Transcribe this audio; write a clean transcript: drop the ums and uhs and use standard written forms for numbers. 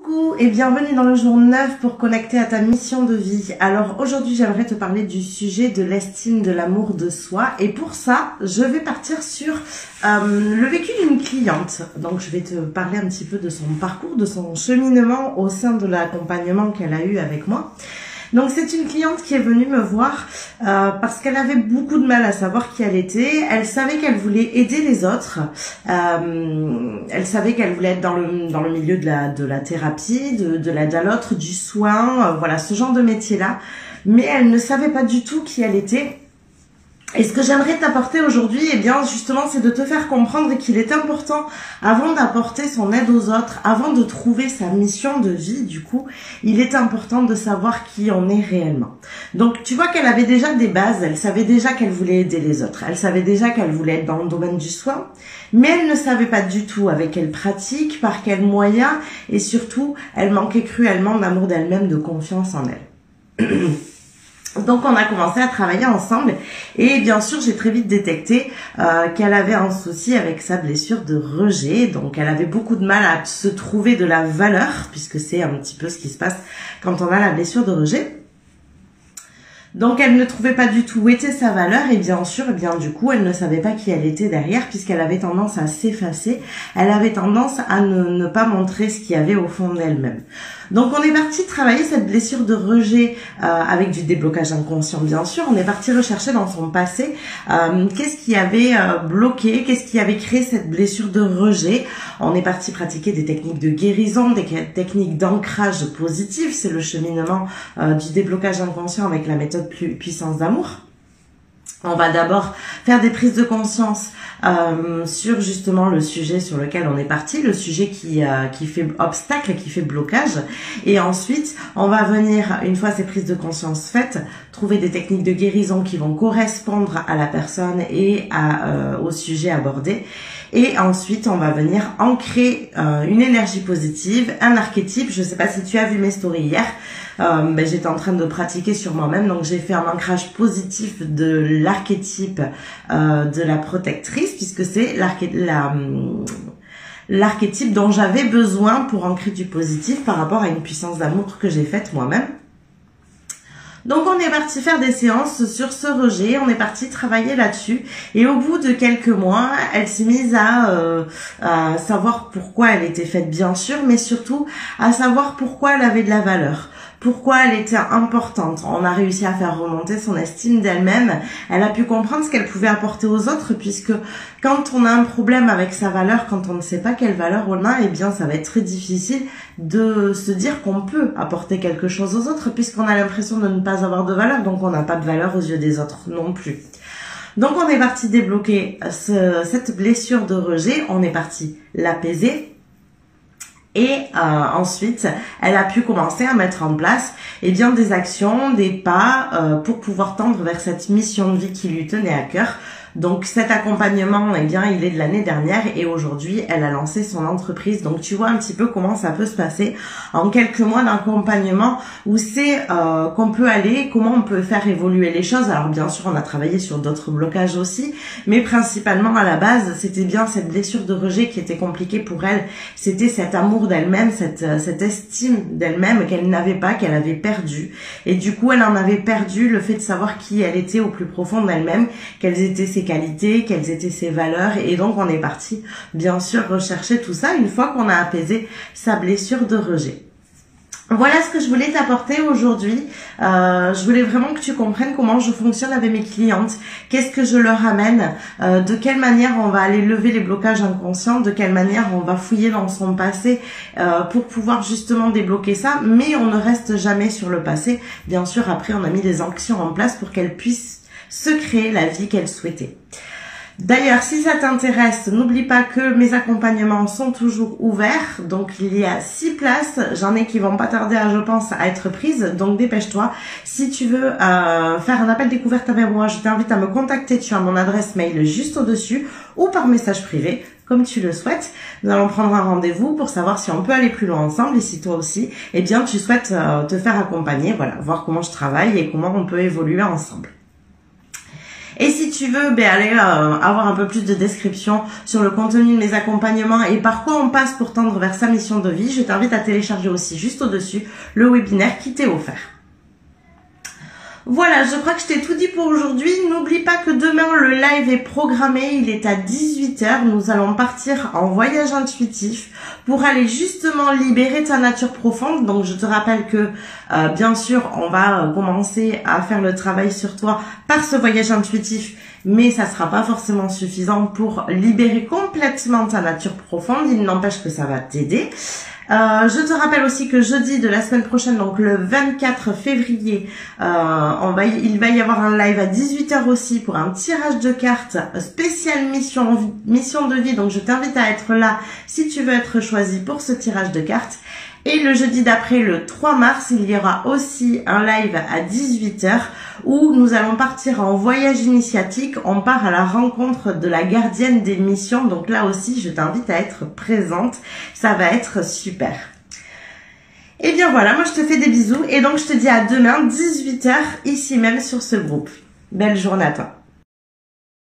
Coucou et bienvenue dans le jour 9 pour connecter à ta mission de vie. Alors aujourd'hui j'aimerais te parler du sujet de l'estime, de l'amour de soi, et pour ça je vais partir sur le vécu d'une cliente. Donc je vais te parler un petit peu de son parcours, de son cheminement au sein de l'accompagnement qu'elle a eu avec moi. Donc c'est une cliente qui est venue me voir parce qu'elle avait beaucoup de mal à savoir qui elle était. Elle savait qu'elle voulait aider les autres. Elle savait qu'elle voulait être dans le milieu de la thérapie, de l'aide à l'autre, du soin, voilà, ce genre de métier-là. Mais elle ne savait pas du tout qui elle était. Et ce que j'aimerais t'apporter aujourd'hui, eh bien, justement, c'est de te faire comprendre qu'il est important, avant d'apporter son aide aux autres, avant de trouver sa mission de vie, du coup, il est important de savoir qui on est réellement. Donc, tu vois qu'elle avait déjà des bases, elle savait déjà qu'elle voulait aider les autres, elle savait déjà qu'elle voulait être dans le domaine du soin, mais elle ne savait pas du tout avec quelle pratique, par quels moyens, et surtout, elle manquait cruellement d'amour d'elle-même, de confiance en elle. Donc on a commencé à travailler ensemble et bien sûr j'ai très vite détecté qu'elle avait un souci avec sa blessure de rejet. Donc elle avait beaucoup de mal à se trouver de la valeur, puisque c'est un petit peu ce qui se passe quand on a la blessure de rejet. Donc elle ne trouvait pas du tout où était sa valeur et bien sûr, eh bien du coup, elle ne savait pas qui elle était derrière, puisqu'elle avait tendance à s'effacer, elle avait tendance à ne pas montrer ce qu'il y avait au fond d'elle-même. Donc on est parti travailler cette blessure de rejet avec du déblocage inconscient, bien sûr. On est parti rechercher dans son passé qu'est-ce qui avait bloqué, qu'est-ce qui avait créé cette blessure de rejet. On est parti pratiquer des techniques de guérison, des techniques d'ancrage positif, c'est le cheminement du déblocage inconscient avec la méthode puissance d'amour. On va d'abord faire des prises de conscience sur justement le sujet sur lequel on est parti, le sujet qui fait obstacle, qui fait blocage. Et ensuite, on va venir, une fois ces prises de conscience faites, trouver des techniques de guérison qui vont correspondre à la personne et au sujet abordé. Et ensuite, on va venir ancrer une énergie positive, un archétype. Je ne sais pas si tu as vu mes stories hier. J'étais en train de pratiquer sur moi-même, donc j'ai fait un ancrage positif de l'archétype de la protectrice, puisque c'est l'archétype dont j'avais besoin pour ancrer du positif par rapport à une puissance d'amour que j'ai faite moi-même. Donc on est parti faire des séances sur ce rejet, on est parti travailler là-dessus et au bout de quelques mois, elle s'est mise à savoir pourquoi elle était faite, bien sûr, mais surtout à savoir pourquoi elle avait de la valeur. Pourquoi elle était importante. On a réussi à faire remonter son estime d'elle-même. Elle a pu comprendre ce qu'elle pouvait apporter aux autres, puisque quand on a un problème avec sa valeur, quand on ne sait pas quelle valeur on a, eh bien ça va être très difficile de se dire qu'on peut apporter quelque chose aux autres, puisqu'on a l'impression de ne pas avoir de valeur, donc on n'a pas de valeur aux yeux des autres non plus. Donc on est parti débloquer cette blessure de rejet, on est parti l'apaiser. Et ensuite, elle a pu commencer à mettre en place des actions, des pas pour pouvoir tendre vers cette mission de vie qui lui tenait à cœur. Donc cet accompagnement, il est de l'année dernière et aujourd'hui, elle a lancé son entreprise. Donc tu vois un petit peu comment ça peut se passer en quelques mois d'accompagnement, où c'est qu'on peut aller, comment on peut faire évoluer les choses. Alors bien sûr, on a travaillé sur d'autres blocages aussi, mais principalement à la base, c'était bien cette blessure de rejet qui était compliquée pour elle. C'était cet amour d'elle-même, cette estime d'elle-même qu'elle n'avait pas, qu'elle avait perdu. Et du coup, elle en avait perdu le fait de savoir qui elle était au plus profond d'elle-même, quelles étaient ses qualités, quelles étaient ses valeurs, et donc on est parti bien sûr rechercher tout ça une fois qu'on a apaisé sa blessure de rejet. Voilà ce que je voulais t'apporter aujourd'hui. Je voulais vraiment que tu comprennes comment je fonctionne avec mes clientes, qu'est-ce que je leur amène, de quelle manière on va aller lever les blocages inconscients, de quelle manière on va fouiller dans son passé pour pouvoir justement débloquer ça, mais on ne reste jamais sur le passé. Bien sûr, après on a mis des actions en place pour qu'elle puisse se créer la vie qu'elle souhaitait. D'ailleurs, si ça t'intéresse, n'oublie pas que mes accompagnements sont toujours ouverts. Donc, il y a 6 places. J'en ai qui vont pas tarder, je pense, à être prises. Donc, dépêche-toi. Si tu veux faire un appel découverte avec moi, je t'invite à me contacter. Tu as mon adresse mail juste au-dessus ou par message privé, comme tu le souhaites. Nous allons prendre un rendez-vous pour savoir si on peut aller plus loin ensemble et si toi aussi, eh bien, tu souhaites te faire accompagner. Voilà, voir comment je travaille et comment on peut évoluer ensemble. Et si tu veux aller avoir un peu plus de description sur le contenu de mes accompagnements et par quoi on passe pour tendre vers sa mission de vie, je t'invite à télécharger aussi juste au-dessus le webinaire qui t'est offert. Voilà, je crois que je t'ai tout dit pour aujourd'hui. N'oublie pas que demain, le live est programmé. Il est à 18 h. Nous allons partir en voyage intuitif pour aller justement libérer ta nature profonde. Donc, je te rappelle que, bien sûr, on va commencer à faire le travail sur toi par ce voyage intuitif. Mais ça sera pas forcément suffisant pour libérer complètement ta nature profonde. Il n'empêche que ça va t'aider. Je te rappelle aussi que jeudi de la semaine prochaine, donc le 24 février, il va y avoir un live à 18 h aussi pour un tirage de cartes spécial mission de vie. Donc je t'invite à être là si tu veux être choisi pour ce tirage de cartes. Et le jeudi d'après, le 3 mars, il y aura aussi un live à 18 h où nous allons partir en voyage initiatique. On part à la rencontre de la gardienne des missions. Donc là aussi, je t'invite à être présente. Ça va être super. Et bien voilà, moi je te fais des bisous. Et donc je te dis à demain, 18 h, ici même sur ce groupe. Belle journée à toi.